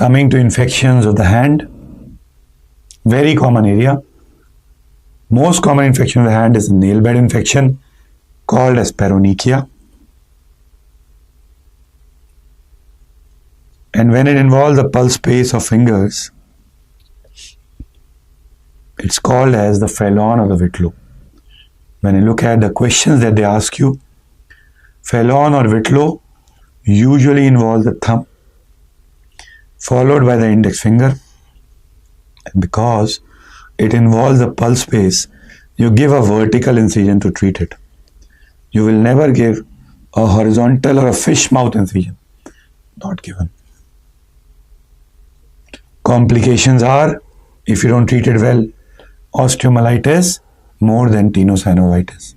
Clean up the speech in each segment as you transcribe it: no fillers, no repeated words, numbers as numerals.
Coming to infections of the hand, very common area. Most common infection of the hand is the nail bed infection called as paronychia. And when it involves the pulse space of fingers, it's called as the phelon or the whitlow. When you look at the questions that they ask you, phelon or whitlow usually involves the thumb, followed by the index finger. And because it involves the pulse space, you give a vertical incision to treat it. You will never give a horizontal or a fish mouth incision. Not given. Complications are, if you don't treat it well, osteomyelitis more than tenosynovitis.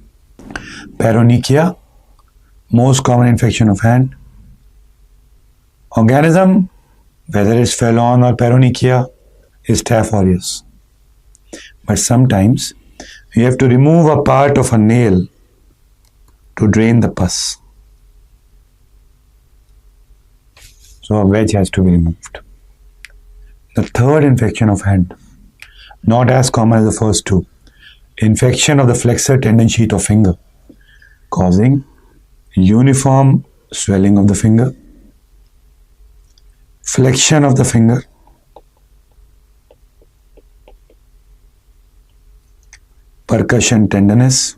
Paronychia, most common infection of hand. Organism, whether it's phelon or paronychia, is Staph aureus. But sometimes you have to remove a part of a nail to drain the pus. So a wedge has to be removed. The third infection of hand, not as common as the first two, infection of the flexor tendon sheath of finger, causing uniform swelling of the finger, flexion of the finger, percussion tenderness,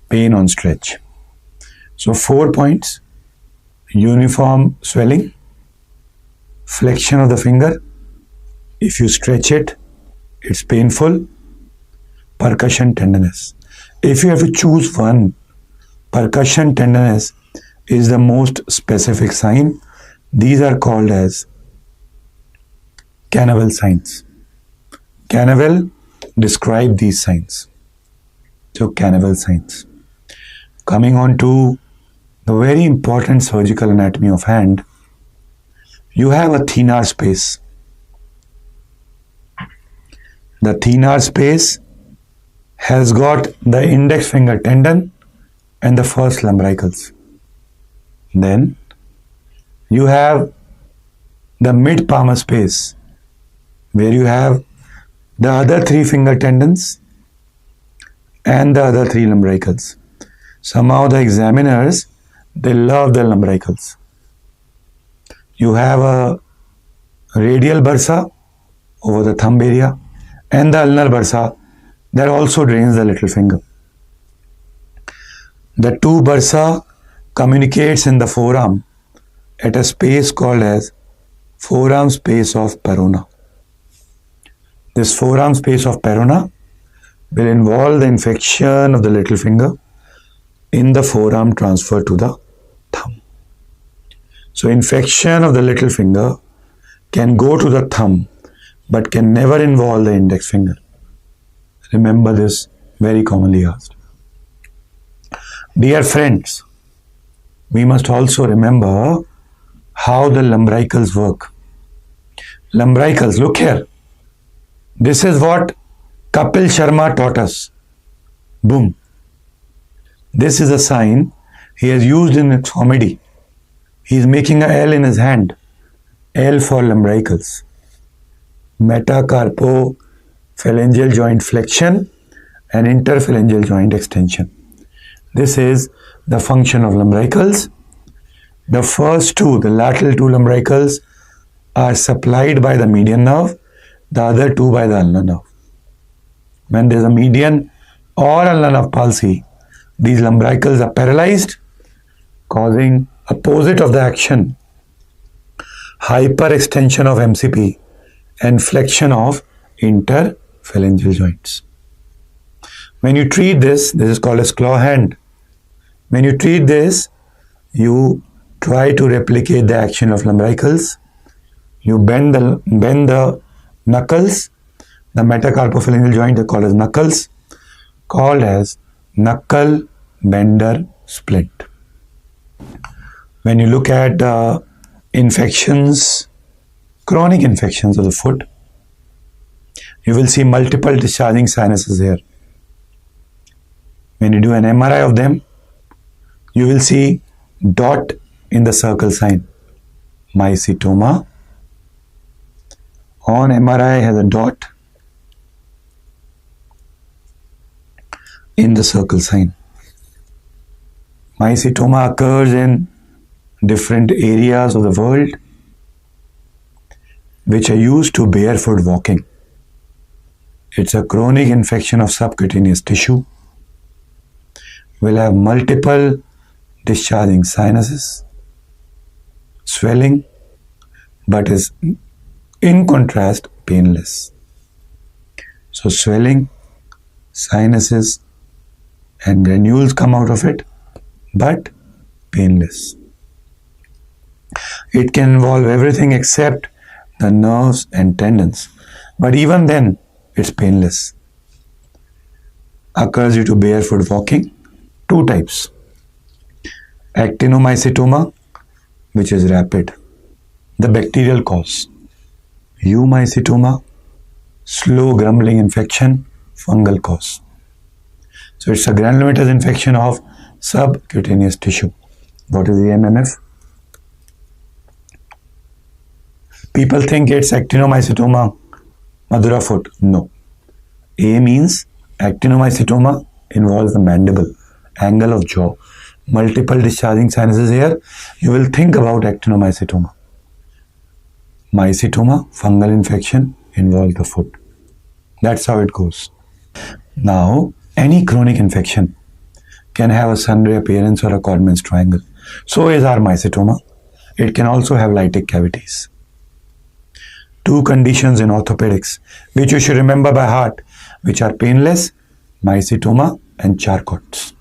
pain on stretch. So 4 points: uniform swelling, flexion of the finger, if you stretch it, it's painful, percussion tenderness. If you have to choose one, percussion tenderness is the most specific sign. These are called as Cannavale signs. Cannavale describe these signs. So Cannavale signs. Coming on to the very important surgical anatomy of hand, you have a thenar space. The thenar space has got the index finger tendon and the first lumbricals. Then you have the mid palmar space where you have the other three finger tendons and the other three lumbricals. Somehow the examiners, they love the lumbricals. You have a radial bursa over the thumb area and the ulnar bursa that also drains the little finger. The two bursa communicates in the forearm at a space called as forearm space of Perona. This forearm space of Perona will involve the infection of the little finger in the forearm transfer to the thumb. So infection of the little finger can go to the thumb but can never involve the index finger. Remember this, very commonly asked. Dear friends, we must also remember how the lumbricals work. Lumbricals, look here. This is what Kapil Sharma taught us. Boom. This is a sign he has used in his comedy. He is making a L in his hand. L for lumbricals. Metacarpophalangeal joint flexion and interphalangeal joint extension. This is the function of lumbricals. The first two, the lateral two lumbricals, are supplied by the median nerve, the other two by the ulnar nerve. When there is a median or ulnar nerve palsy, these lumbricals are paralyzed, causing opposite of the action, hyperextension of MCP and flexion of interphalangeal joints. When you treat this is called as claw hand. When you treat this, you try to replicate the action of lumbricals. You bend the knuckles, the metacarpophalangeal joint are called as knuckles, called as knuckle bender splint. When you look at infections, chronic infections of the foot, you will see multiple discharging sinuses here. When you do an MRI of them, you will see dot in the circle sign. Mycetoma. On MRI has a dot in the circle sign. Mycetoma occurs in different areas of the world which are used to barefoot walking. It's a chronic infection of subcutaneous tissue. Will have multiple discharging sinuses, swelling, but is in contrast painless. So swelling, sinuses and granules come out of it, but painless. It can involve everything except the nerves and tendons, but even then it's painless. Occurs due to barefoot walking. Two types. Actinomycetoma, which is rapid, the bacterial cause. Eumycetoma, slow grumbling infection, fungal cause. So it's a granulomatous infection of subcutaneous tissue. What is the MMF? People think it's actinomycetoma, Madura foot. No. A means actinomycetoma involves the mandible, angle of jaw. Multiple discharging sinuses here. You will think about actinomycetoma. Mycetoma, fungal infection, involves the foot. That's how it goes. Now, any chronic infection can have a sundry appearance or a Codman's triangle. So is our mycetoma. It can also have lytic cavities. Two conditions in orthopedics which you should remember by heart, which are painless, mycetoma and Charcot's.